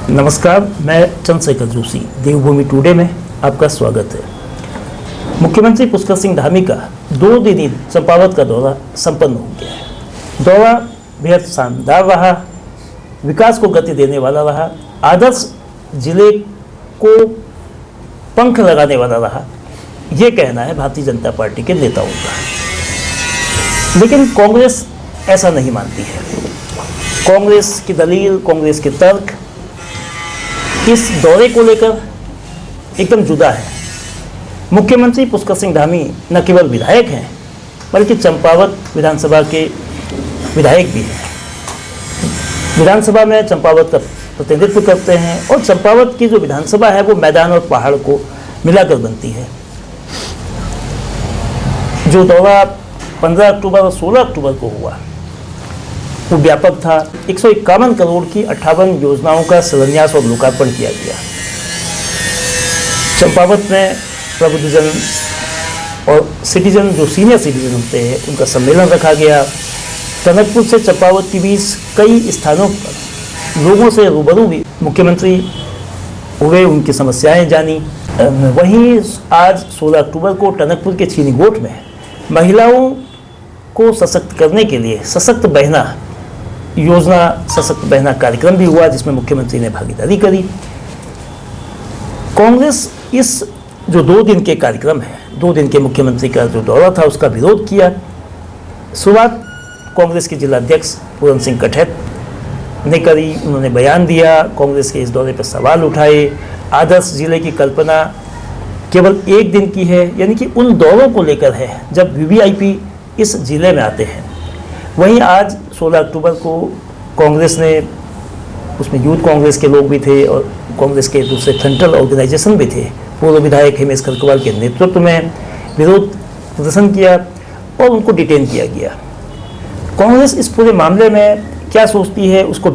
नमस्कार, मैं चंद्रशेखर जोशी। देवभूमि टुडे में आपका स्वागत है। मुख्यमंत्री पुष्कर सिंह धामी का 2 दिनी चंपावत का दौरा संपन्न हो गया है। दौरा बेहद शानदार रहा, विकास को गति देने वाला रहा, आदर्श जिले को पंख लगाने वाला रहा, ये कहना है भारतीय जनता पार्टी के नेताओं का। लेकिन कांग्रेस ऐसा नहीं मानती है। कांग्रेस की दलील, कांग्रेस के तर्क इस दौरे को लेकर एकदम जुदा है। मुख्यमंत्री पुष्कर सिंह धामी न केवल विधायक हैं, बल्कि चंपावत विधानसभा के विधायक भी हैं। विधानसभा में चंपावत का प्रतिनिधित्व करते हैं और चंपावत की जो विधानसभा है वो मैदान और पहाड़ को मिलाकर बनती है। जो दौरा 15 अक्टूबर और 16 अक्टूबर को हुआ वो व्यापक था। 151 करोड़ की 58 योजनाओं का शिलान्यास और लोकार्पण किया गया। चंपावत में प्रबुद्धजन और सिटीजन, जो सीनियर सिटीजन होते हैं, उनका सम्मेलन रखा गया। टनकपुर से चंपावत के बीच कई स्थानों पर लोगों से रूबरू भी मुख्यमंत्री हुए, उनकी समस्याएं जानी। वहीं आज 16 अक्टूबर को टनकपुर के चीनी गोठ में महिलाओं को सशक्त करने के लिए सशक्त बहना योजना, सशक्त बहना कार्यक्रम भी हुआ, जिसमें मुख्यमंत्री ने भागीदारी करी। कांग्रेस इस जो 2 दिन के कार्यक्रम है, 2 दिन के मुख्यमंत्री का जो दौरा था, उसका विरोध किया। शुरुआत कांग्रेस के जिलाध्यक्ष पूरन सिंह कठैत ने करी। उन्होंने बयान दिया, कांग्रेस के इस दौरे पर सवाल उठाए। आदर्श जिले की कल्पना केवल 1 दिन की है, यानी कि उन दौरों को लेकर है जब वीवीआईपी इस जिले में आते हैं। वहीं आज 16 अक्टूबर को कांग्रेस ने, उसमें यूथ कांग्रेस के लोग भी थे और कांग्रेस के दूसरे सेंट्रल ऑर्गेनाइजेशन भी थे, पूर्व विधायक हिमेश खरकवाल के नेतृत्व में विरोध प्रदर्शन किया और उनको डिटेन किया गया। कांग्रेस इस पूरे मामले में क्या सोचती है, उसको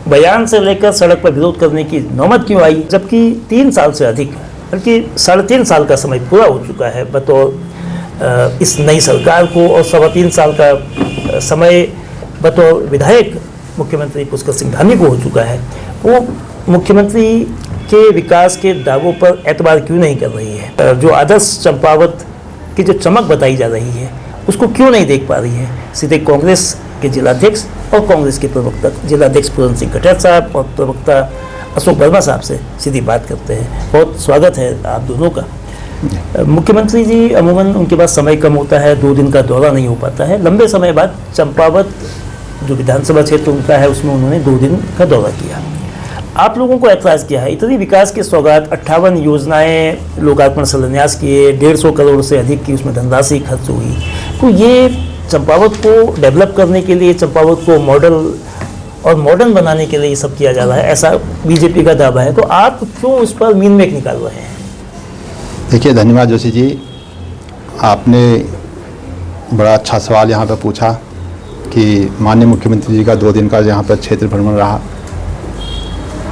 बयान से लेकर सड़क पर विरोध करने की नौबत क्यों आई, जबकि 3 साल से अधिक, बल्कि 3.5 साल का समय पूरा हो चुका है बतौर इस नई सरकार को, और 3.25 साल का समय बतौर विधायक मुख्यमंत्री पुष्कर सिंह धामी को हो चुका है। वो मुख्यमंत्री के विकास के दावों पर एतबार क्यों नहीं कर रही है? जो आदर्श चंपावत की जो चमक बताई जा रही है, उसको क्यों नहीं देख पा रही है? सीधे कांग्रेस के जिलाध्यक्ष और कांग्रेस के प्रवक्ता, जिलाध्यक्ष पूरन सिंह कठैत साहब और प्रवक्ता अशोक वर्मा साहब से सीधी बात करते हैं। बहुत स्वागत है आप दोनों का। मुख्यमंत्री जी, अमूमन उनके पास समय कम होता है, 2 दिन का दौरा नहीं हो पाता है। लंबे समय बाद चंपावत जो विधानसभा क्षेत्र उनका है, उसमें उन्होंने 2 दिन का दौरा किया। आप लोगों को ऐतराज़ किया है, इतनी विकास की सौगात, 58 योजनाएं, लोकार्पण शिलान्यास किए, 150 करोड़ से अधिक की उसमें धनराशि खर्च हुई। तो ये चंपावत को डेवलप करने के लिए, चंपावत को मॉडल और मॉडर्न बनाने के लिए ये सब किया जा रहा है, ऐसा बीजेपी का दावा है। तो आप क्यों उस पर मीन मेक निकाल रहे हैं? देखिए, धन्यवाद जोशी जी, आपने बड़ा अच्छा सवाल यहाँ पर पूछा कि माननीय मुख्यमंत्री जी का 2 दिन का यहाँ पर क्षेत्र भ्रमण रहा,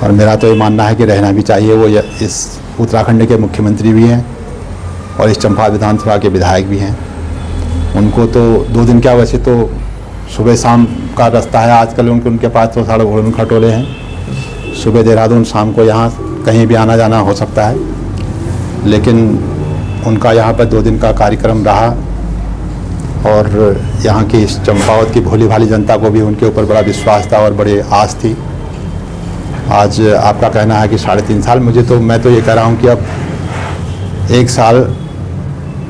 और मेरा तो ये मानना है कि रहना भी चाहिए। वो इस उत्तराखंड के मुख्यमंत्री भी हैं और इस चंपा विधानसभा के विधायक भी हैं। उनको तो 2 दिन क्या, वैसे तो सुबह शाम का रास्ता है आजकल उनके पास, तो सारे घोड़े खटोले हैं। सुबह देहरादून, शाम को यहाँ कहीं भी आना जाना हो सकता है। लेकिन उनका यहाँ पर 2 दिन का कार्यक्रम रहा और यहाँ की इस चंपावत की भोली भाली जनता को भी उनके ऊपर बड़ा विश्वास था और बड़ी आस थी। आज आपका कहना है कि 3.5 साल, मैं तो ये कह रहा हूँ कि अब 1 साल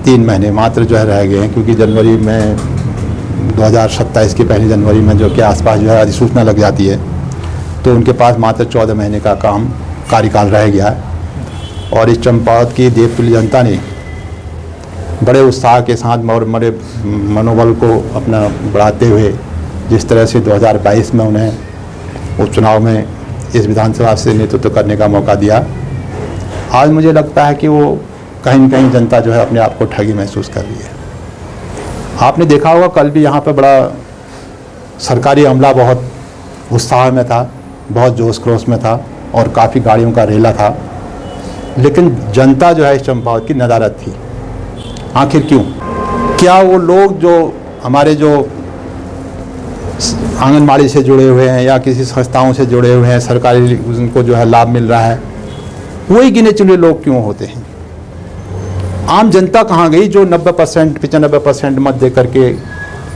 3 महीने मात्र जो है रह गए हैं, क्योंकि जनवरी में 2027 की पहली जनवरी में जो के आसपास जो है अधिसूचना लग जाती है, तो उनके पास मात्र 14 महीने का कार्यकाल रह गया है। और इस चंपावत की देवतुल्य जनता ने बड़े उत्साह के साथ और बड़े मनोबल को अपना बढ़ाते हुए जिस तरह से 2022 में उन्हें उपचुनाव में इस विधानसभा से नेतृत्व करने का मौका दिया, आज मुझे लगता है कि वो कहीं न कहीं जनता जो है अपने आप को ठगी महसूस कर रही है। आपने देखा होगा, कल भी यहाँ पर बड़ा सरकारी अमला बहुत उत्साह में था, बहुत जोश खरोश में था और काफ़ी गाड़ियों का रेला था। लेकिन जनता जो है इस चंपावत की नदारद थी। आखिर क्यों? क्या वो लोग जो हमारे जो आंगनबाड़ी से जुड़े हुए हैं या किसी संस्थाओं से जुड़े हुए हैं, सरकारी उनको जो है लाभ मिल रहा है, वही गिने चुने लोग क्यों होते हैं? आम जनता कहाँ गई जो 90% 95% मत दे करके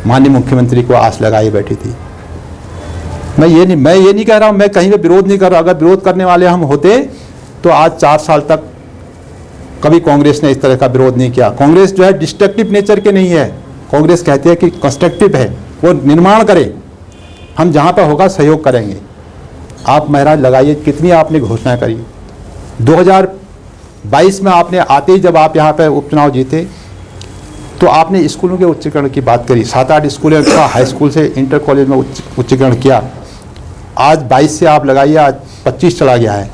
माननीय मुख्यमंत्री को आस लगाई बैठी थी? मैं ये नहीं कह रहा हूँ, मैं कहीं पे विरोध नहीं कर रहा। अगर विरोध करने वाले हम होते तो आज 4 साल तक कभी कांग्रेस ने इस तरह का विरोध नहीं किया। कांग्रेस जो है डिस्ट्रक्टिव नेचर के नहीं है, कांग्रेस कहती है कि कंस्ट्रक्टिव है, वो निर्माण करे, हम जहाँ पर होगा सहयोग करेंगे। आप महराज लगाइए, कितनी आपने घोषणाएं करी। 2022 में आपने आते ही जब आप यहाँ पर उपचुनाव जीते तो आपने स्कूलों के उच्चीकरण की बात करी। 7-8 स्कूलों का हाई स्कूल से इंटर कॉलेज में उच्चीकरण किया। आज 22 से आप लगाइए, आज 25 चला गया है,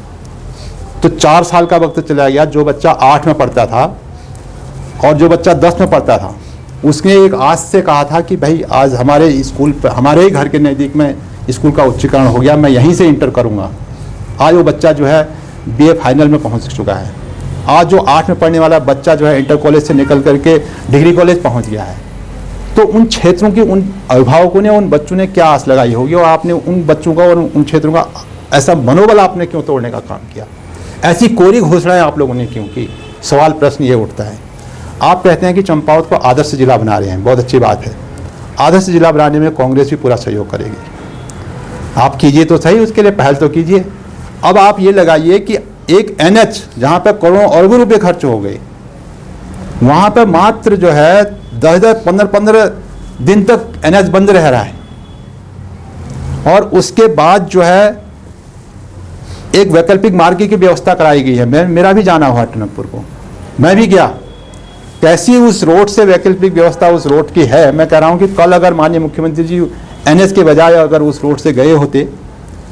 तो 4 साल का वक्त चला गया। जो बच्चा 8 में पढ़ता था और जो बच्चा 10 में पढ़ता था, उसने एक आस से कहा था कि भाई आज हमारे स्कूल पर, हमारे ही घर के नज़दीक में स्कूल का उच्चीकरण हो गया, मैं यहीं से इंटर करूँगा। आज वो बच्चा जो है BA फाइनल में पहुँच चुका है। आज जो 8 में पढ़ने वाला बच्चा जो है इंटर कॉलेज से निकल करके डिग्री कॉलेज पहुँच गया है। तो उन क्षेत्रों की, उन अभिभावकों ने, उन बच्चों ने क्या आस लगाई होगी और आपने उन बच्चों का और उन क्षेत्रों का ऐसा मनोबल आपने क्यों तोड़ने का काम किया? ऐसी कोरी घोषणाएं आप लोगों ने क्यों की? सवाल प्रश्न ये उठता है। आप कहते हैं कि चंपावत को आदर्श जिला बना रहे हैं, बहुत अच्छी बात है। आदर्श जिला बनाने में कांग्रेस भी पूरा सहयोग करेगी। आप कीजिए तो सही, उसके लिए पहल तो कीजिए। अब आप ये लगाइए कि एक NH जहाँ पर करोड़ों अरबों रुपये खर्च हो गए, वहाँ पर मात्र जो है 10-10 15-15 दिन तक NH बंद रह रहा है। और उसके बाद जो है एक वैकल्पिक मार्ग की व्यवस्था कराई गई है। मेरा भी जाना हुआ टनकपुर को, मैं भी गया। कैसी उस रोड से वैकल्पिक व्यवस्था उस रोड की है। मैं कह रहा हूँ कि कल अगर माननीय मुख्यमंत्री जी NH के बजाय अगर उस रोड से गए होते,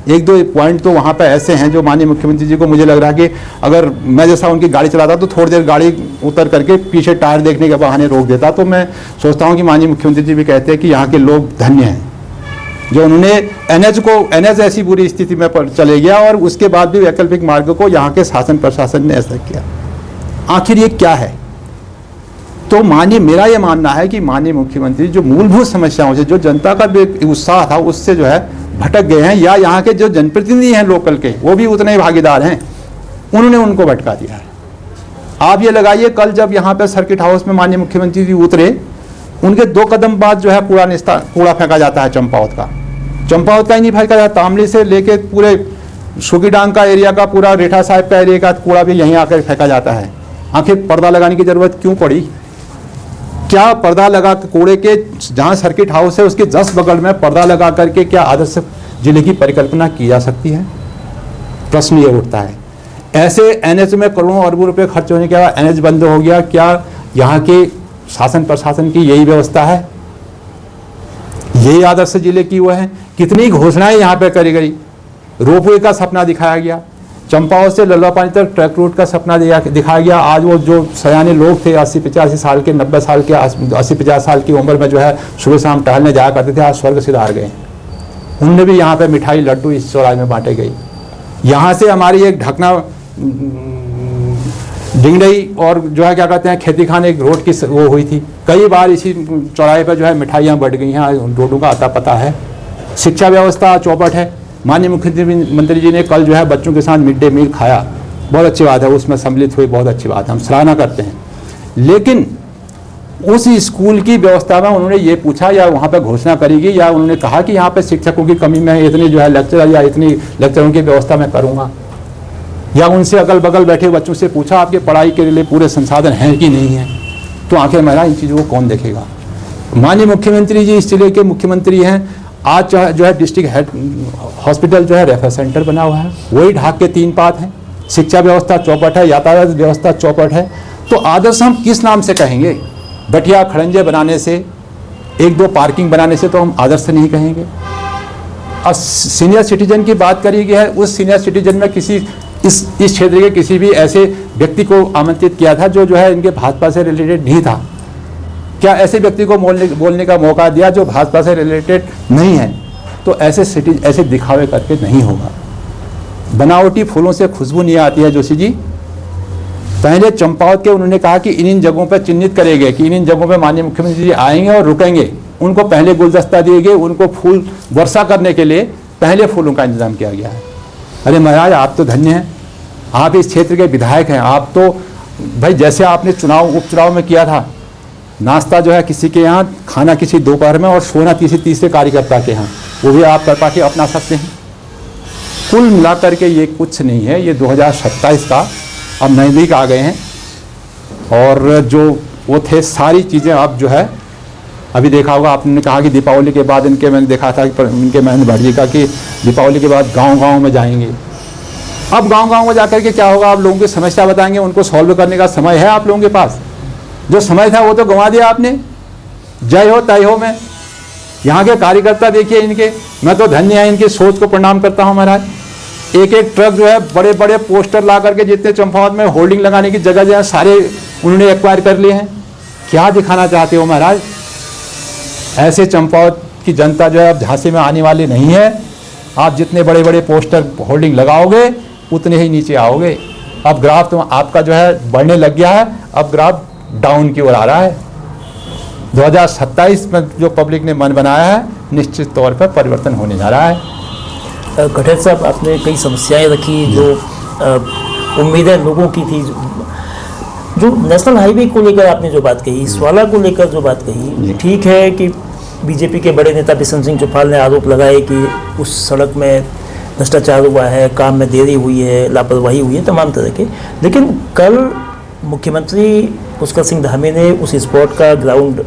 1-2 पॉइंट तो वहाँ पे ऐसे हैं जो माननीय मुख्यमंत्री जी को, मुझे लग रहा है कि अगर मैं जैसा उनकी गाड़ी चलाता तो थोड़ी देर गाड़ी उतर करके पीछे टायर देखने के बहाने रोक देता। तो मैं सोचता हूँ कि माननीय मुख्यमंत्री जी भी कहते हैं कि यहाँ के लोग धन्य हैं जो उन्होंने NH ऐसी बुरी स्थिति में चले गया और उसके बाद भी वैकल्पिक मार्ग को यहाँ के शासन प्रशासन ने ऐसा किया। आखिर ये क्या है? तो मेरा ये मानना है कि माननीय मुख्यमंत्री जो मूलभूत समस्याओं से, जो जनता का उत्साह था, उससे जो है भटक गए हैं, या यहाँ के जो जनप्रतिनिधि हैं लोकल के, वो भी उतने ही भागीदार हैं, उन्होंने उनको भटका दिया है। आप ये लगाइए, कल जब यहाँ पे सर्किट हाउस में माननीय मुख्यमंत्री जी उतरे, उनके 2 कदम बाद जो है कूड़ा फेंका जाता है चंपावत का ही नहीं फेंका जाता, तामली से लेके पूरे सुकीडांग का एरिया का, पूरा रेठा साहिब का एरिया का कूड़ा भी यहीं आकर फेंका जाता है। आखिर पर्दा लगाने की जरूरत क्यों पड़ी? क्या पर्दा लगा कूड़े के, जहाँ सर्किट हाउस है उसके 10 बगल में पर्दा लगा करके क्या आदर्श जिले की परिकल्पना की जा सकती है? प्रश्न ये उठता है। ऐसे NH में करोड़ों अरबों रुपए खर्च होने के बाद NH बंद हो गया, क्या यहाँ के शासन प्रशासन की यही व्यवस्था है? यही आदर्श जिले की वो है? कितनी घोषणाएं यहाँ पे करी गई। रोपवे का सपना दिखाया गया, चंपावत से लल्लापानी तक ट्रक रूट का सपना दिखाया गया। आज वो जो सयाने लोग थे 80-85 साल के, 90 साल के, 80-50 साल की उम्र में जो है सुबह शाम टहलने जाया करते थे, आज स्वर्ग सिधार गए। उनने भी यहाँ पे मिठाई लड्डू इस चौराहे में बांटे गई। यहाँ से हमारी एक ढकना डिंगडई और जो है क्या कहते हैं खेती खाने एक रोड की वो हुई थी, कई बार इसी चौराहे पर जो है मिठाइयाँ बढ़ गई हैं, रोडों का आता पता है। शिक्षा व्यवस्था चौपट है। माननीय मुख्यमंत्री जी ने कल जो है बच्चों के साथ मिड डे मील खाया, बहुत अच्छी बात है, उसमें सम्मिलित हुई, बहुत अच्छी बात है, हम सराहना करते हैं। लेकिन उस स्कूल की व्यवस्था में उन्होंने ये पूछा या वहाँ पर घोषणा करेगी या उन्होंने कहा कि यहाँ पे शिक्षकों की कमी में इतनी जो है लेक्चरर या इतनी लेक्चरों की व्यवस्था मैं करूँगा, या उनसे अगल बगल बैठे बच्चों से पूछा आपके पढ़ाई के लिए पूरे संसाधन हैं कि नहीं हैं? तो आखिर मेरा इन चीज़ों को कौन देखेगा? माननीय मुख्यमंत्री जी इस जिले के मुख्यमंत्री हैं। आज जो है डिस्ट्रिक्ट हेड हॉस्पिटल जो है रेफर सेंटर बना हुआ है, वही ढाक के 3 पात हैं। शिक्षा व्यवस्था चौपट है, यातायात व्यवस्था चौपट है। तो आदर्श हम किस नाम से कहेंगे? बटिया खड़ंजे बनाने से, 1-2 पार्किंग बनाने से तो हम आदर्श नहीं कहेंगे। और सीनियर सिटीजन की बात करी गई है, उस सीनियर सिटीजन में किसी इस क्षेत्र के किसी भी ऐसे व्यक्ति को आमंत्रित किया था जो है इनके भाजपा से रिलेटेड नहीं था? क्या ऐसे व्यक्ति को बोलने का मौका दिया जो भाजपा से रिलेटेड नहीं है? तो ऐसे दिखावे करके नहीं होगा। बनावटी फूलों से खुशबू नहीं आती है जोशी जी। पहले चंपावत के उन्होंने कहा कि इन जगहों पर चिन्हित करेंगे कि इन जगहों पर माननीय मुख्यमंत्री जी आएंगे और रुकेंगे। उनको पहले गुलदस्ता दिए गए, उनको फूल वर्षा करने के लिए पहले फूलों का इंतजाम किया गया है। अरे महाराज, आप तो धन्य हैं, आप इस क्षेत्र के विधायक हैं। आप तो भाई जैसे आपने उपचुनाव में किया था, नाश्ता जो है किसी के यहाँ, खाना किसी दोपहर में और सोना किसी तीसरे कार्यकर्ता के यहाँ, वो भी आप कर पाके अपना सकते हैं। कुल मिलाकर के ये कुछ नहीं है, ये 2027 का अब नज़दीक आ गए हैं और जो वो थे सारी चीज़ें अब जो है, अभी देखा होगा आपने कहा कि दीपावली के बाद मैंने देखा था कि इनके महेंद्र भट्ट जी का कि दीपावली के बाद गांव-गांव में जाएंगे। अब गांव-गांव में जाकर के क्या होगा, आप लोगों की समस्या बताएंगे, उनको सॉल्व करने का समय है आप लोगों के पास? जो समय था वो तो गंवा दिया आपने। जय हो तय हो में यहाँ के कार्यकर्ता देखिए इनके, मैं तो धन्य है, इनकी सोच को प्रणाम करता हूँ महाराज। एक एक ट्रक जो है बड़े बड़े पोस्टर ला करके, जितने चंपावत में होर्डिंग लगाने की जगह जो है सारे उन्होंने एक्वायर कर लिए हैं। क्या दिखाना चाहते हो महाराज? ऐसे चंपावत की जनता जो है अब झांसी में आने वाली नहीं है। आप जितने बड़े बड़े पोस्टर होर्डिंग लगाओगे उतने ही नीचे आओगे। अब ग्राफ तो आपका जो है बढ़ने लग गया है, अब ग्राफ डाउन की ओर आ रहा है। 2027 में जो पब्लिक ने मन बनाया है, निश्चित तौर पर परिवर्तन होने जा रहा है। कठेत साहब, आपने कई समस्याएं रखी जो उम्मीदें लोगों की थी। जो नेशनल हाईवे को लेकर आपने जो बात कही, स्वाला को लेकर जो बात कही, ठीक है कि बीजेपी के बड़े नेता बिशन सिंह चौपाल ने आरोप लगाए कि उस सड़क में भ्रष्टाचार हुआ है, काम में देरी हुई है, लापरवाही हुई है, तमाम तरह के। लेकिन कल मुख्यमंत्री पुष्कर सिंह धामी ने उस स्पॉट का ग्राउंड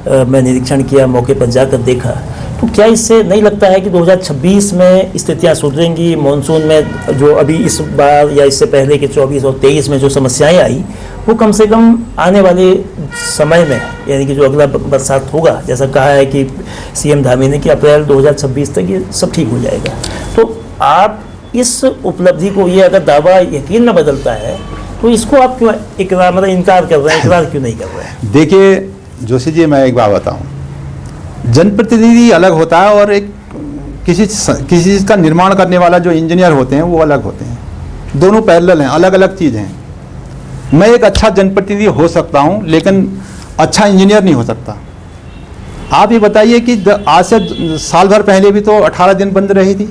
में निरीक्षण किया, मौके पर जाकर देखा, तो क्या इससे नहीं लगता है कि 2026 में स्थितियां सुधरेंगी? मानसून में जो अभी इस बार या इससे पहले के 24 और 23 में जो समस्याएं आई, वो कम से कम आने वाले समय में, यानी कि जो अगला बरसात होगा, जैसा कहा है कि सीएम धामी ने कि अप्रैल 2026 तक ये सब ठीक हो जाएगा। तो आप इस उपलब्धि को, ये अगर दावा यकीन न बदलता है, तो इसको आप क्यों इनकार कर रहे हैं, इकरार क्यों नहीं कर रहे हैं? देखिए जोशी जी, मैं एक बात बताऊं, जनप्रतिनिधि अलग होता है और एक किसी चीज़ का निर्माण करने वाला जो इंजीनियर होते हैं वो अलग होते हैं। दोनों पैरेलल हैं, अलग अलग चीज़ हैं। मैं एक अच्छा जनप्रतिनिधि हो सकता हूं, लेकिन अच्छा इंजीनियर नहीं हो सकता। आप ये बताइए कि आज से साल भर पहले भी तो 18 दिन बंद रही थी,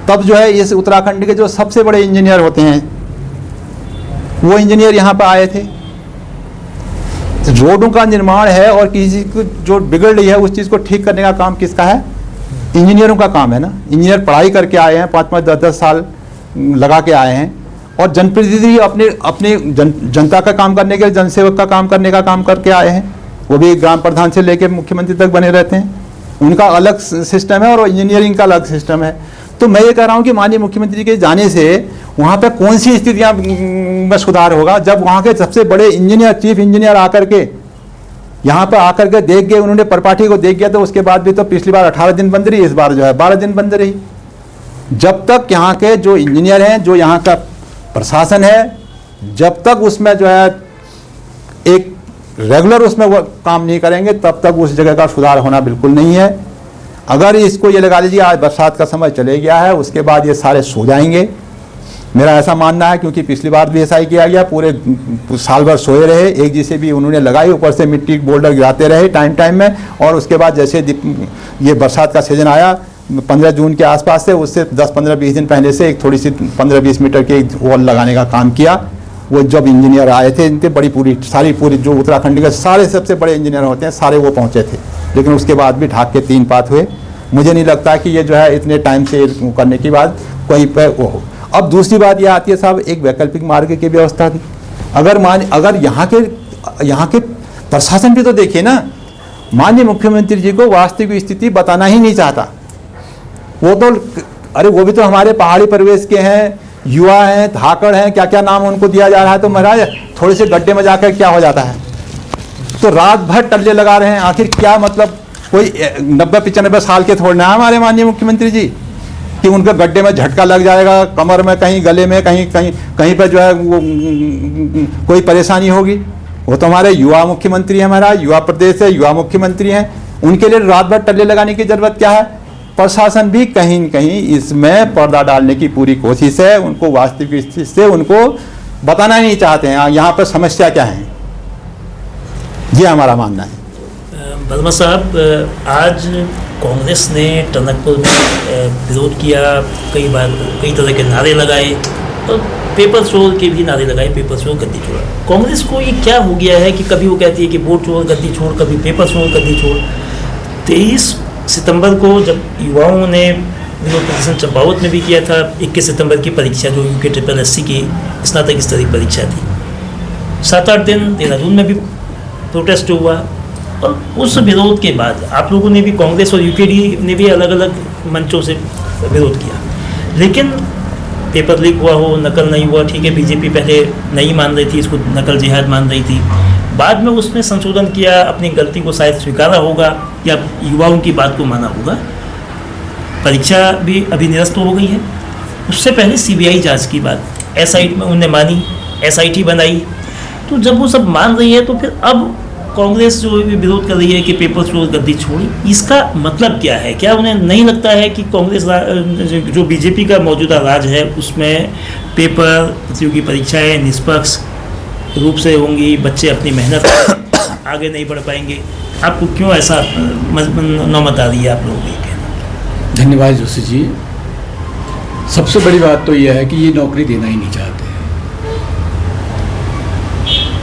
तब जो है इस उत्तराखंड के जो सबसे बड़े इंजीनियर होते हैं वो इंजीनियर यहाँ पर आए थे। रोडों का निर्माण है और किसी को जो बिगड़ रही है उस चीज़ को ठीक करने का काम किसका है? इंजीनियरों का काम है ना। इंजीनियर पढ़ाई करके आए हैं, 5-5, 10-10 साल लगा के आए हैं, और जनप्रतिनिधि अपने जनता का काम करने के लिए, जनसेवक का काम करने का काम करके आए हैं। वो भी ग्राम प्रधान से लेकर मुख्यमंत्री तक बने रहते हैं। उनका अलग सिस्टम है और इंजीनियरिंग का अलग सिस्टम है। तो मैं ये कह रहा हूँ कि माननीय मुख्यमंत्री के जाने से वहाँ पे कौन सी स्थितियाँ में सुधार होगा, जब वहाँ के सबसे बड़े इंजीनियर, चीफ इंजीनियर आकर के यहाँ पर आकर के देख गए, उन्होंने प्रपाठी को देख गया। तो उसके बाद भी तो पिछली बार 18 दिन बंद रही, इस बार जो है 12 दिन बंद रही। जब तक यहाँ के जो इंजीनियर हैं, जो यहाँ का प्रशासन है, जब तक उसमें जो है एक रेगुलर उसमें वो काम नहीं करेंगे, तब तक उस जगह का सुधार होना बिल्कुल नहीं है। अगर इसको ये लगा लीजिए आज बरसात का समय चले गया है, उसके बाद ये सारे सो जाएंगे, मेरा ऐसा मानना है। क्योंकि पिछली बार भी ऐसा ही किया गया, पूरे साल भर सोए रहे, एक जैसे भी उन्होंने लगाई, ऊपर से मिट्टी बोल्डर गिराते रहे टाइम में। और उसके बाद जैसे ये बरसात का सीजन आया 15 जून के आसपास से, उससे 10-15-20 दिन पहले से एक थोड़ी सी 15-20 मीटर की वॉल लगाने का काम किया। वो जब इंजीनियर आए थे, इनके बड़ी पूरी जो उत्तराखंड के सारे सबसे बड़े इंजीनियर होते हैं, सारे वो पहुँचे थे। लेकिन उसके बाद भी ढाक के 3 पात हुए। मुझे नहीं लगता कि ये जो है इतने टाइम से करने के बाद कहीं पर वो हो। अब दूसरी बात ये आती है साहब, एक वैकल्पिक मार्ग की व्यवस्था थी। अगर यहाँ के प्रशासन भी तो देखिए ना, माननीय मुख्यमंत्री जी को वास्तविक स्थिति बताना ही नहीं चाहता। वो भी तो हमारे पहाड़ी परिवेश के हैं, युवा हैं, धाकड़ हैं, क्या क्या नाम उनको दिया जा रहा है। तो महाराज थोड़े से गड्ढे में जाकर क्या हो जाता है, तो रात भर टल्ले लगा रहे हैं। आखिर क्या मतलब, कोई 90-95 साल के थोड़े ना हमारे माननीय मुख्यमंत्री जी कि उनके गड्ढे में झटका लग जाएगा, कमर में, कहीं गले में, कहीं पर जो है वो कोई परेशानी होगी। वो तो हमारे युवा मुख्यमंत्री हैं, हमारा युवा प्रदेश है, युवा मुख्यमंत्री हैं। उनके लिए रात भर टल्ले लगाने की जरूरत क्या है? प्रशासन भी कहीं न कहीं इसमें पर्दा डालने की पूरी कोशिश है। उनको वास्तविक स्थिति से उनको बताना नहीं चाहते हैं यहाँ पर समस्या क्या है, ये हमारा मानना है। वर्मा साहब, आज कांग्रेस ने टनकपुर में विरोध किया, कई तरह के नारे लगाए और पेपर चोर के भी नारे लगाए, पेपर चोर गद्दी चोर। कांग्रेस को ये क्या हो गया है कि कभी वो कहती है कि वोट चोर गद्दी चोर, कभी पेपर चोर गद्दी चोर। 23 सितंबर को जब युवाओं ने विरोध प्रदर्शन चंपावत में भी किया था, 21 सितंबर की परीक्षा जो UKSSC की स्नातक स्तरीय परीक्षा थी, 7-8 दिन देहरादून में भी प्रोटेस्ट हुआ। और उस विरोध के बाद आप लोगों ने भी, कांग्रेस और UKD ने भी अलग अलग मंचों से विरोध किया, लेकिन पेपर लीक हुआ हो, नकल नहीं हुआ, ठीक है, बीजेपी पहले नहीं मान रही थी, इसको नकल जिहाद मान रही थी, बाद में उसने संशोधन किया, अपनी गलती को शायद स्वीकारा होगा या युवाओं की बात को माना होगा। परीक्षा भी अभी निरस्त हो गई है। उससे पहले CBI जांच की बात SIT में उन्हें मानी, SIT बनाई। तो जब वो सब मान रही है तो फिर अब कांग्रेस जो विरोध कर रही है कि पेपर चोर गद्दी छोड़ी, इसका मतलब क्या है? क्या उन्हें नहीं लगता है कि कांग्रेस जो बीजेपी का मौजूदा राज है उसमें पेपर प्रतियोगी परीक्षाएं निष्पक्ष रूप से होंगी, बच्चे अपनी मेहनत आगे नहीं बढ़ पाएंगे? आपको क्यों ऐसा नौबत आ रही है आप लोगों की? धन्यवाद जोशी जी। सबसे बड़ी बात तो यह है कि ये नौकरी देना ही नहीं चाहते।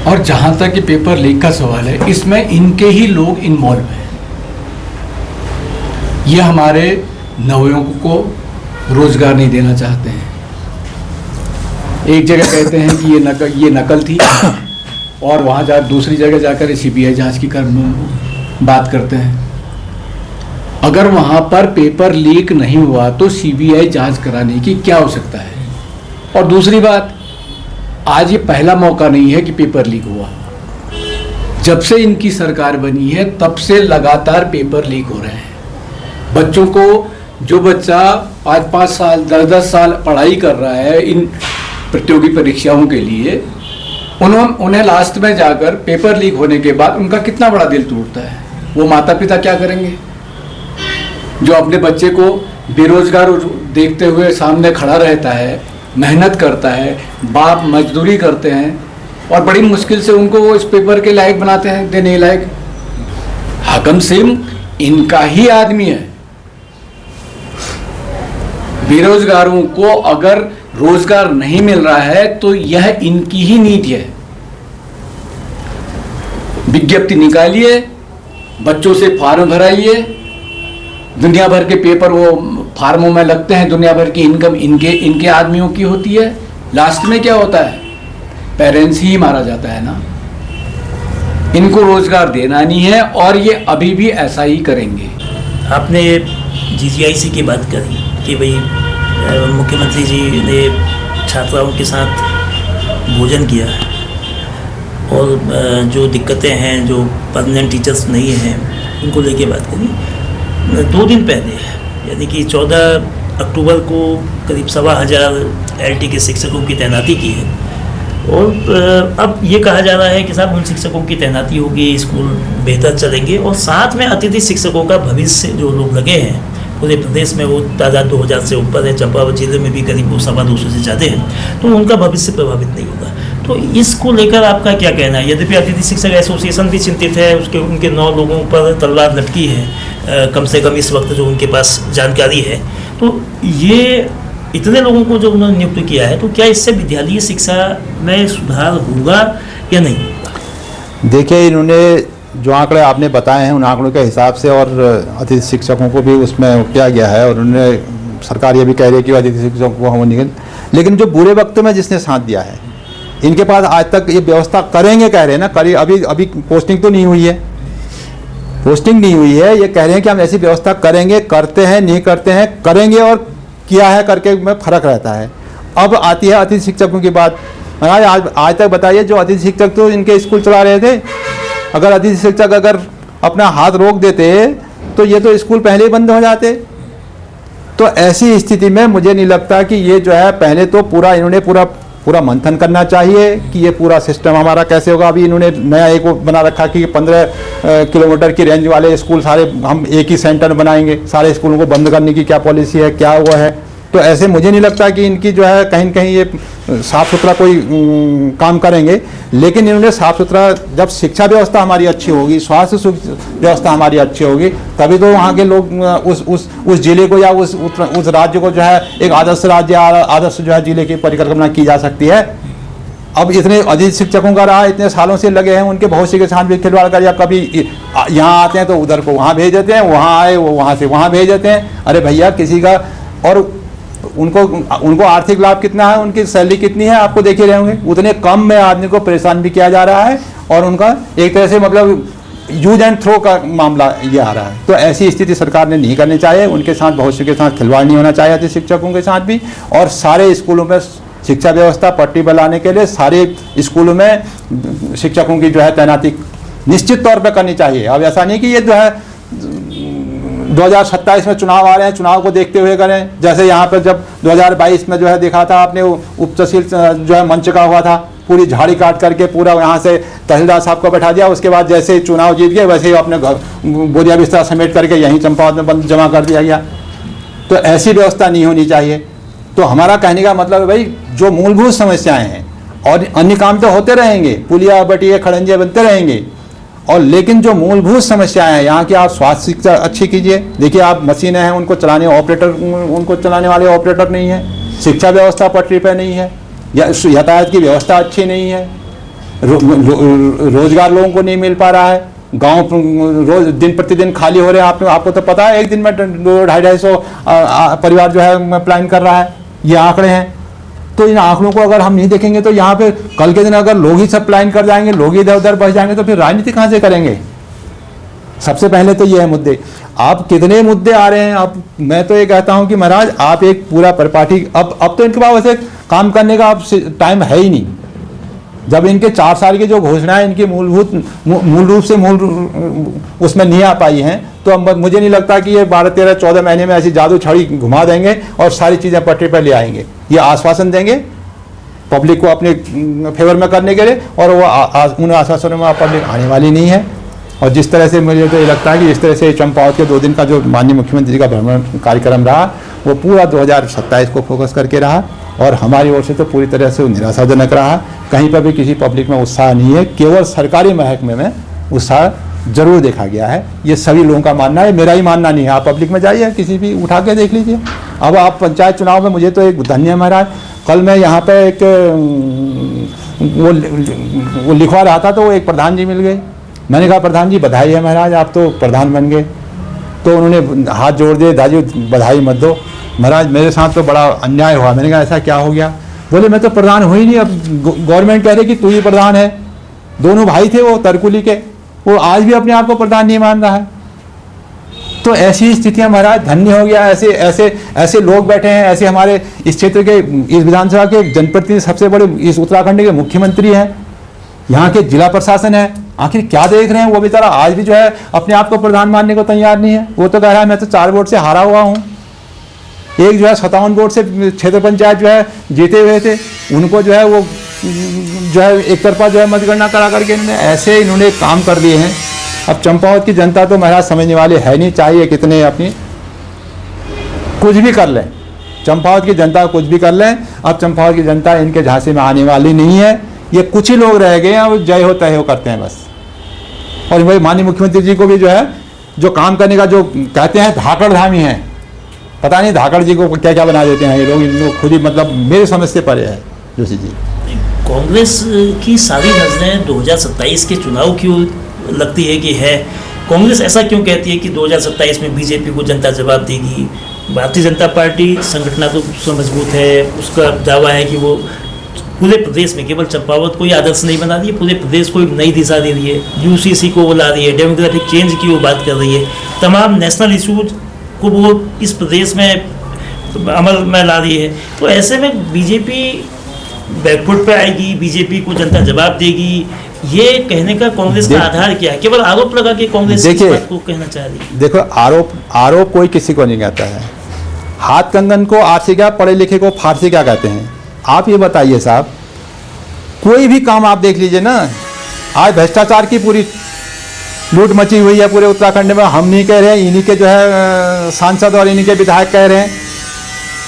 और जहाँ तक कि पेपर लीक का सवाल है, इसमें इनके ही लोग इन्वॉल्व हैं। ये हमारे नवयुवकों को रोजगार नहीं देना चाहते हैं। एक जगह कहते हैं कि ये नकल थी और वहाँ दूसरी जगह जाकर CBI जांच की बात करते हैं। अगर वहाँ पर पेपर लीक नहीं हुआ तो CBI जांच कराने की क्या आवश्यकता है? और दूसरी बात, आज ये पहला मौका नहीं है कि पेपर लीक हुआ। जब से इनकी सरकार बनी है तब से लगातार पेपर लीक हो रहे हैं। बच्चों को, जो बच्चा 5-5 साल 10-10 साल पढ़ाई कर रहा है इन प्रतियोगी परीक्षाओं के लिए, उन्हें लास्ट में जाकर पेपर लीक होने के बाद उनका कितना बड़ा दिल टूटता है। वो माता पिता क्या करेंगे जो अपने बच्चे को बेरोजगार देखते हुए सामने खड़ा रहता है, मेहनत करता है, बाप मजदूरी करते हैं और बड़ी मुश्किल से उनको वो इस पेपर के लायक बनाते हैं, देने लायक। हाकम सिंह इनका ही आदमी है। बेरोजगारों को अगर रोजगार नहीं मिल रहा है तो यह इनकी ही नीति है। विज्ञप्ति निकालिए, बच्चों से फॉर्म भराइए, दुनिया भर के पेपर वो फार्मों में लगते हैं, दुनिया भर की इनकम इनके आदमियों की होती है। लास्ट में क्या होता है? पेरेंट्स ही मारा जाता है ना। इनको रोजगार देना नहीं है और ये अभी भी ऐसा ही करेंगे। आपने GGIC की बात करी कि भाई मुख्यमंत्री जी ने छात्राओं के साथ भोजन किया और जो दिक्कतें हैं, जो परमानेंट टीचर्स नहीं हैं, उनको लेके बात करी। 2 दिन पहले यानी कि 14 अक्टूबर को करीब 15,000 LT के शिक्षकों की तैनाती की है और अब ये कहा जा रहा है कि साहब उन शिक्षकों की तैनाती होगी, स्कूल बेहतर चलेंगे और साथ में अतिथि शिक्षकों का भविष्य जो लोग लगे हैं पूरे प्रदेश में, वो तादाद 2000 से ऊपर है, चंपावत जिले में भी करीब 200 से ज़्यादा है, तो उनका भविष्य प्रभावित नहीं होगा। तो इसको लेकर आपका क्या कहना है? यद्यपि अतिथि शिक्षक एसोसिएशन भी चिंतित है, उनके 9 लोगों पर तलवार लटकी है कम से कम इस वक्त जो उनके पास जानकारी है। तो ये इतने लोगों को जो उन्होंने नियुक्त किया है, तो क्या इससे विद्यालयी शिक्षा में सुधार होगा या नहीं होगा? देखिए, इन्होंने जो आंकड़े आपने बताए हैं उन आंकड़ों के हिसाब से और अतिथि शिक्षकों को भी उसमें किया गया है और उन्होंने सरकार ये भी कह रही है कि अतिथि शिक्षकों को हम निकल, लेकिन जो बुरे वक्त में जिसने साथ दिया है, इनके पास आज तक ये व्यवस्था करेंगे कह रहे हैं ना, करिए। अभी पोस्टिंग तो नहीं हुई है, पोस्टिंग नहीं हुई है, ये कह रहे हैं कि हम ऐसी व्यवस्था करेंगे, करते हैं, नहीं करते हैं, करेंगे और किया है करके में फ़र्क रहता है। अब आती है अतिथि शिक्षकों की बात। आज तक बताइए, जो अतिथि शिक्षक तो इनके स्कूल चला रहे थे, अगर अतिथि शिक्षक अगर अपना हाथ रोक देते तो ये तो स्कूल पहले ही बंद हो जाते। तो ऐसी स्थिति में मुझे नहीं लगता कि ये जो है, पहले तो इन्होंने पूरा मंथन करना चाहिए कि ये पूरा सिस्टम हमारा कैसे होगा। अभी इन्होंने नया एक बना रखा कि 15 किलोमीटर की रेंज वाले स्कूल सारे हम एक ही सेंटर बनाएंगे, सारे स्कूलों को बंद करने की क्या पॉलिसी है, क्या वो है। तो ऐसे मुझे नहीं लगता कि इनकी जो है कहीं न कहीं ये साफ सुथरा कोई काम करेंगे, लेकिन इन्होंने साफ सुथरा, जब शिक्षा व्यवस्था हमारी अच्छी होगी, स्वास्थ्य व्यवस्था हमारी अच्छी होगी, तभी तो वहाँ के लोग उस जिले को या उस राज्य को जो है एक आदर्श राज्य, आदर्श जो है जिले की परिकल्पना की जा सकती है। अब इतने अधिक शिक्षकों का रहा, इतने सालों से लगे हैं, उनके भविष्य के साथ भी खिलवाड़ कर, या कभी यहाँ आते हैं तो उधर को वहाँ भेज देते हैं, वहाँ आए वो वहाँ से वहाँ भेज देते हैं। अरे भैया, किसी का, और उनको आर्थिक लाभ कितना है, उनकी सैलरी कितनी है, आपको देख ही रहे होंगे। उतने कम में आदमी को परेशान भी किया जा रहा है, और उनका एक तरह से मतलब यूज एंड थ्रो का मामला ये आ रहा है। तो ऐसी स्थिति सरकार ने नहीं करनी चाहिए, उनके साथ भविष्य के साथ खिलवाड़ नहीं होना चाहिए शिक्षकों के साथ भी। और सारे स्कूलों में शिक्षा व्यवस्था पटरी पर लाने के लिए सारे स्कूलों में शिक्षकों की जो है तैनाती निश्चित तौर पर करनी चाहिए। अब ऐसा नहीं कि ये जो है 2027 में चुनाव आ रहे हैं, चुनाव को देखते हुए करें। जैसे यहाँ पर जब 2022 में जो है देखा था आपने, उप तहसील जो है मंच का हुआ था, पूरी झाड़ी काट करके पूरा यहाँ से तहसीलदार साहब को बैठा दिया, उसके बाद जैसे चुनाव जीत गए वैसे ही अपने बोरिया बिस्तर समेट करके यहीं चंपावत में जमा कर दिया गया। तो ऐसी व्यवस्था नहीं होनी चाहिए। तो हमारा कहने का मतलब है भाई, जो मूलभूत समस्याएं हैं, और अन्य काम तो होते रहेंगे, पुलिया बटिया खड़ंजे बनते रहेंगे, और लेकिन जो मूलभूत समस्याएं हैं यहाँ की, आप स्वास्थ्य शिक्षा अच्छी कीजिए। देखिए, आप मशीनें हैं, उनको चलाने वाले ऑपरेटर नहीं है, शिक्षा व्यवस्था पटरी पे नहीं है, या यातायात की व्यवस्था अच्छी नहीं है, रोजगार लोगों को नहीं मिल पा रहा है, गांव रोज दिन प्रतिदिन खाली हो रहे हैं। आपको तो पता है, एक दिन में 200-250 परिवार जो है प्लान कर रहा है, ये आंकड़े हैं। तो इन आंकड़ों को अगर हम नहीं देखेंगे तो यहाँ पे कल के दिन अगर लोग ही सब प्लान कर जाएंगे, लोग इधर उधर बस जाएंगे, तो फिर राजनीति कहाँ से करेंगे? सबसे पहले तो ये है मुद्दे। आप कितने मुद्दे आ रहे हैं, अब मैं तो ये कहता हूँ कि महाराज, आप एक पूरा परिपाटी, अब तो इनके पास वैसे काम करने का अब टाइम है ही नहीं। जब इनके 4 साल की जो घोषणाएं इनकी मूल रूप से उसमें नहीं आ पाई हैं, तो अब मुझे नहीं लगता कि ये 12, 13, 14 महीने में ऐसी जादू छड़ी घुमा देंगे और सारी चीज़ें पटरी पर ले आएंगे। ये आश्वासन देंगे पब्लिक को अपने फेवर में करने के लिए, और वो उन आश्वासनों में पब्लिक आने वाली नहीं है। और जिस तरह से मुझे तो ये लगता है कि जिस तरह से चंपावत के 2 दिन का जो माननीय मुख्यमंत्री का भ्रमण कार्यक्रम रहा, वो पूरा 2027 को फोकस करके रहा, और हमारी ओर से तो पूरी तरह से निराशाजनक रहा। कहीं पर भी किसी पब्लिक में उत्साह नहीं है, केवल सरकारी महकमे में उत्साह जरूर देखा गया है। ये सभी लोगों का मानना है, मेरा ही मानना नहीं है। आप पब्लिक में जाइए, किसी भी उठा के देख लीजिए। अब आप पंचायत चुनाव में, मुझे तो एक धन्य महाराज, कल मैं यहाँ पे एक वो लिखवा रहा था, तो वो एक प्रधान जी मिल गए। मैंने कहा, प्रधान जी बधाई है महाराज, आप तो प्रधान बन गए। तो उन्होंने हाथ जोड़ दिए, दादी बधाई मत दो महाराज, मेरे साथ तो बड़ा अन्याय हुआ। मैंने कहा, ऐसा क्या हो गया? बोले, मैं तो प्रधान हुई नहीं, अब गवर्नमेंट कह रही कि तू ही प्रधान है। दोनों भाई थे वो तरकुली के, वो आज भी अपने आप को प्रधान नहीं मान रहा है। तो ऐसी स्थितियां महाराज, धन्य हो गया। ऐसे लोग बैठे हैं, ऐसे हमारे इस क्षेत्र के, इस विधानसभा के जनप्रतिनिधि, सबसे बड़े इस उत्तराखंड के मुख्यमंत्री हैं, यहाँ के जिला प्रशासन है। आखिर क्या देख रहे हैं? वो बेचारा आज भी जो है अपने आप को प्रधान मानने को तैयार नहीं है। वो तो कह रहा है, मैं तो 4 वोट से हारा हुआ हूँ। एक जो है 57 वोट से क्षेत्र पंचायत जो है जीते हुए थे, उनको जो है वो जो है एक तरफा जो है मतगणना करा करके इन्होंने काम कर दिए हैं। अब चंपावत की जनता तो महाराज समझने वाले है नहीं, चाहिए कितने अपनी कुछ भी कर लें, चंपावत की जनता कुछ भी कर लें। अब चंपावत की जनता इनके झांसे में आने वाली नहीं है। ये कुछ ही लोग रह गए हैं, वो जय हो तय हो करते हैं बस। और वही माननीय मुख्यमंत्री जी को भी जो है, जो काम करने का जो कहते हैं धाकड़ धामी है, पता नहीं धाकड़ जी को क्या क्या बना देते हैं ये लोग। इन लोग खुद ही मतलब मेरे समझ से परे है जोशी जी। कांग्रेस की सारी नजरें 2027 के चुनाव की लगती है कि है। कांग्रेस ऐसा क्यों कहती है कि 2027 में बीजेपी को जनता जवाब देगी? भारतीय जनता पार्टी संगठनात्मक रूप से मजबूत है, उसका दावा है कि वो पूरे प्रदेश में, केवल चंपावत को ही आदर्श नहीं बना रही है, पूरे प्रदेश को एक नई दिशा दे रही है। यूसीसी को वो ला रही है, डेमोक्रेटिक चेंज की वो बात कर रही है, तमाम नेशनल इशूज को वो इस प्रदेश में अमल में ला रही है। तो ऐसे में बीजेपी बैकफुट पे आएगी, बीजेपी को जनता जवाब देगी, ये कहने का कांग्रेस का आधार क्या है? केवल आरोप लगा के कांग्रेस इस बात को कहना चाह रही है। देखो, आरोप कोई किसी को नहीं कहता है। हाथ कंगन को आरसी क्या, पढ़े लिखे को फारसी क्या कहते हैं? आप ये बताइए साहब, कोई भी काम आप देख लीजिए ना, आज भ्रष्टाचार की पूरी लूट मची हुई है पूरे उत्तराखंड में। हम नहीं कह रहे हैं, इन्हीं के जो है सांसद और इन्हीं के विधायक कह रहे हैं।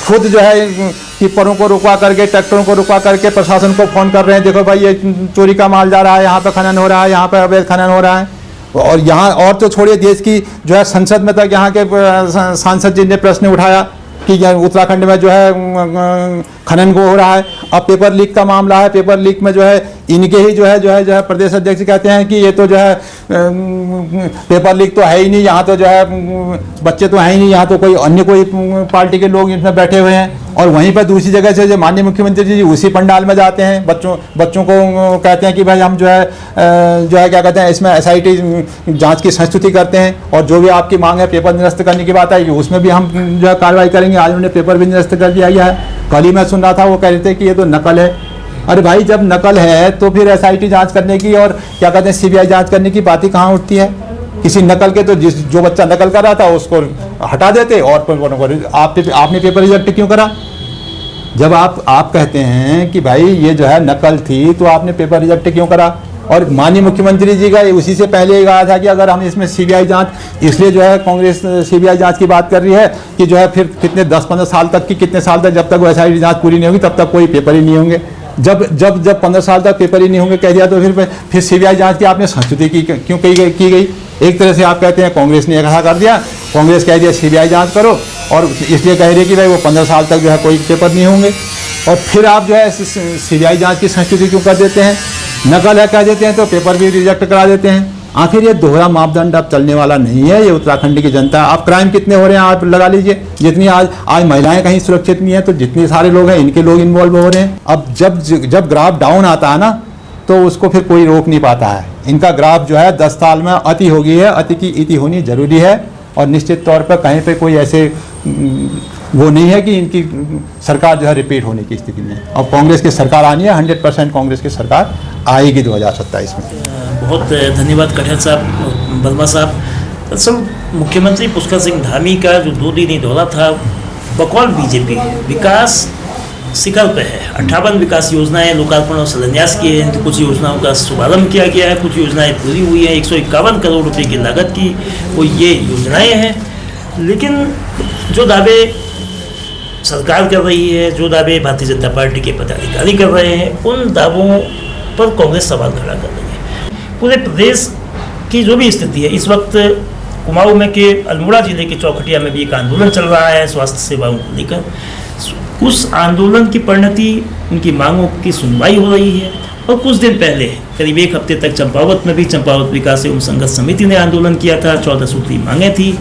खुद जो है टिप्परों को रुकवा करके, ट्रैक्टरों को रुकवा करके प्रशासन को फ़ोन कर रहे हैं, देखो भाई ये चोरी का माल जा रहा है, यहाँ पे खनन हो रहा है, यहाँ पे अवैध खनन हो रहा है। और यहाँ और तो छोड़िए, देश की जो है संसद में तक यहाँ के सांसद जी ने प्रश्न उठाया कि उत्तराखंड में जो है खनन को हो रहा है। अब पेपर लीक का मामला है, पेपर लीक में जो है इनके ही जो है प्रदेश अध्यक्ष कहते हैं कि ये तो जो है पेपर लीक तो है ही नहीं, यहाँ तो जो है बच्चे तो हैं ही नहीं, यहाँ तो कोई अन्य कोई पार्टी के लोग इसमें बैठे हुए हैं। और वहीं पर दूसरी जगह से जो माननीय मुख्यमंत्री जी उसी पंडाल में जाते हैं, बच्चों को कहते हैं कि भाई हम जो है क्या कहते हैं, इसमें SIT जांच की संस्तुति करते हैं, और जो भी आपकी मांग है पेपर निरस्त करने की बात है उसमें भी हम जो है कार्रवाई करेंगे। आज उन्होंने पेपर भी निरस्त कर दिया है। कल ही मैं सुन रहा था वो कह रहे थे कि ये तो नकल है। अरे भाई, जब नकल है तो फिर SIT जांच करने की और क्या कहते हैं CBI जांच करने की बात ही कहाँ उठती है? किसी नकल के तो जो बच्चा नकल कर रहा था उसको हटा देते, और आपने पेपर रिजेक्ट क्यों करा? जब आप कहते हैं कि भाई ये जो है नकल थी तो आपने पेपर रिजेक्ट क्यों करा? और माननीय मुख्यमंत्री जी का उसी से पहले ही कहा था कि अगर हम इसमें CBI जांच, इसलिए जो है कांग्रेस CBI जांच की बात कर रही है कि जो है फिर कितने 10-15 साल तक की, कितने साल तक, जब तक वो SIT जांच पूरी नहीं होगी तब तक कोई पेपर ही नहीं होंगे। जब 15 साल तक पेपर ही नहीं होंगे कह दिया, तो फिर CBI जांच की आपने संस्तुति क्यों की गई? एक तरह से आप कहते हैं कांग्रेस ने ऐसा कर दिया, कांग्रेस कह दिया CBI जांच करो, और इसलिए कह रही है कि भाई वो 15 साल तक जो है कोई पेपर नहीं होंगे, और फिर आप जो है CBI जांच की संस्तुति क्यों कर देते हैं? नकल है कह देते हैं तो पेपर भी रिजेक्ट करा देते हैं। आखिर ये दोहरा मापदंड अब चलने वाला नहीं है। ये उत्तराखंड की जनता, आप क्राइम कितने हो रहे हैं आप लगा लीजिए, जितनी आज महिलाएं कहीं सुरक्षित नहीं है तो जितने सारे लोग हैं इनके लोग इन्वॉल्व हो रहे हैं। अब जब ग्राफ डाउन आता है ना तो उसको फिर कोई रोक नहीं पाता है। इनका ग्राफ जो है 10 साल में अति हो गई है, अति की इति होनी जरूरी है, और निश्चित तौर पर कहीं पे कोई ऐसे वो नहीं है कि इनकी सरकार जो है रिपीट होने की स्थिति में। अब कांग्रेस की सरकार आनी है, 100% कांग्रेस की सरकार आएगी 2027 में। बहुत धन्यवाद कठेर साहब, वर्मा साहब। दरअसल मुख्यमंत्री पुष्कर सिंह धामी का जो 2 दिनी दौरा था बकौल बीजेपी विकास शिखर पे है। 58 विकास योजनाएं लोकार्पण और शिलान्यास किए हैं, कुछ योजनाओं का शुभारंभ किया गया है, कुछ योजनाएं पूरी हुई हैं। 151 करोड़ रुपए की लागत की वो ये योजनाएं हैं। लेकिन जो दावे सरकार कर रही है, जो दावे भारतीय जनता पार्टी के पदाधिकारी कर रहे हैं, उन दावों पर कांग्रेस सवाल खड़ा कर रही है। पूरे प्रदेश की जो भी स्थिति है इस वक्त, कुमाऊं में के अल्मोड़ा जिले के चौखटिया में भी एक आंदोलन चल रहा है स्वास्थ्य सेवाओं को लेकर। उस आंदोलन की परिणति, उनकी मांगों की सुनवाई हो रही है। और कुछ दिन पहले करीब 1 हफ्ते तक चंपावत में भी चंपावत विकास एवं संघर्ष समिति ने आंदोलन किया था। 14 सूत्री मांगें थी।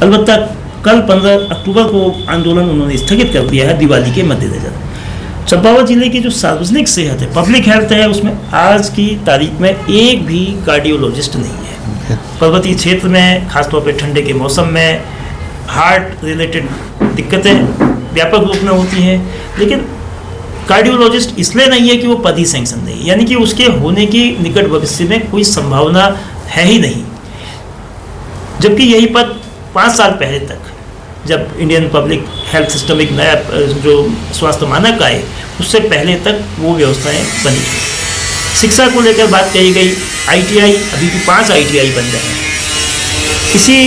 अलबत्ता कल 15 अक्टूबर को आंदोलन उन्होंने स्थगित कर दिया है दिवाली के मद्देनजर। चंपावत जिले की जो सार्वजनिक सेहत है, पब्लिक हेल्थ है, उसमें आज की तारीख में एक भी कार्डियोलॉजिस्ट नहीं है। पर्वतीय क्षेत्र में खासतौर पर ठंडे के मौसम में हार्ट रिलेटेड दिक्कतें व्यापक रूप में होती हैं, लेकिन कार्डियोलॉजिस्ट इसलिए नहीं है कि वो पद ही सैंक्शन नहीं है, यानी कि उसके होने की निकट भविष्य में कोई संभावना है ही नहीं। जबकि यही पद 5 साल पहले तक, जब इंडियन पब्लिक हेल्थ सिस्टम एक नया जो स्वास्थ्य मानक आए, उससे पहले तक वो व्यवस्थाएं बनी थी। शिक्षा को लेकर बात कही गई, ITI अभी भी 5 ITI बंद हैं। इसी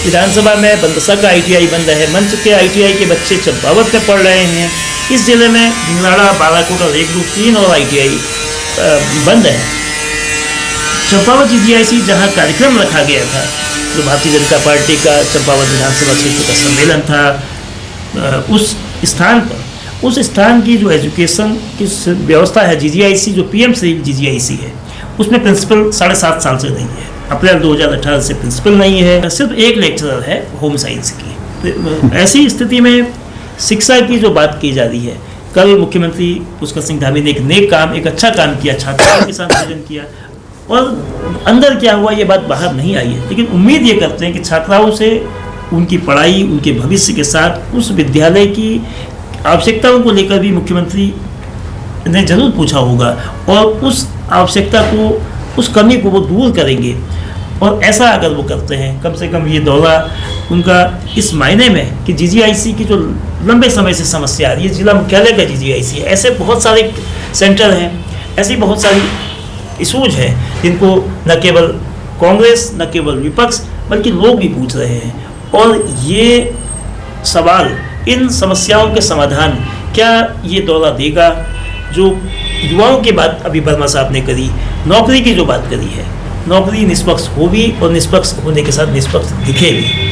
विधानसभा में बंदसा का ITI बंद है। मंच के ITI के बच्चे चंपावत में पढ़ रहे हैं। इस जिले में भिंगराड़ा, बालाकोट और 1, 2, 3 और ITI बंद है। चंपावत GGIC जहां कार्यक्रम रखा गया था, जो भारतीय जनता पार्टी का चंपावत विधानसभा क्षेत्र का सम्मेलन था, उस स्थान की जो एजुकेशन की व्यवस्था है GGIC, जो PM श्री GGIC है, उसमें प्रिंसिपल 7.5 साल से नहीं है। अप्रैल 2018 से प्रिंसिपल नहीं है, सिर्फ एक लेक्चरर है होम साइंस की। ऐसी स्थिति में शिक्षा की जो बात की जा रही है, कल मुख्यमंत्री पुष्कर सिंह धामी ने एक नेक काम, एक अच्छा काम किया, छात्राओं के साथ भोजन किया, और अंदर क्या हुआ ये बात बाहर नहीं आई है। लेकिन उम्मीद ये करते हैं कि छात्राओं से उनकी पढ़ाई, उनके भविष्य के साथ उस विद्यालय की आवश्यकताओं को लेकर भी मुख्यमंत्री ने जरूर पूछा होगा, और उस आवश्यकता को, उस कमी को वो दूर करेंगे। और ऐसा अगर वो करते हैं, कम से कम ये दौरा उनका इस मायने में कि GGIC की जो लंबे समय से समस्या आ रही है, जिला मुख्यालय का GGIC है, ऐसे बहुत सारे सेंटर हैं, ऐसी बहुत सारी इशूज हैं जिनको न केवल कांग्रेस, न केवल विपक्ष, बल्कि लोग भी पूछ रहे हैं। और ये सवाल इन समस्याओं के समाधान क्या ये दौरा देगा? जो युवाओं की बात अभी वर्मा साहब ने करी, नौकरी की जो बात करी है, नौकरी निष्पक्ष हो भी और निष्पक्ष होने के साथ निष्पक्ष दिखे भी।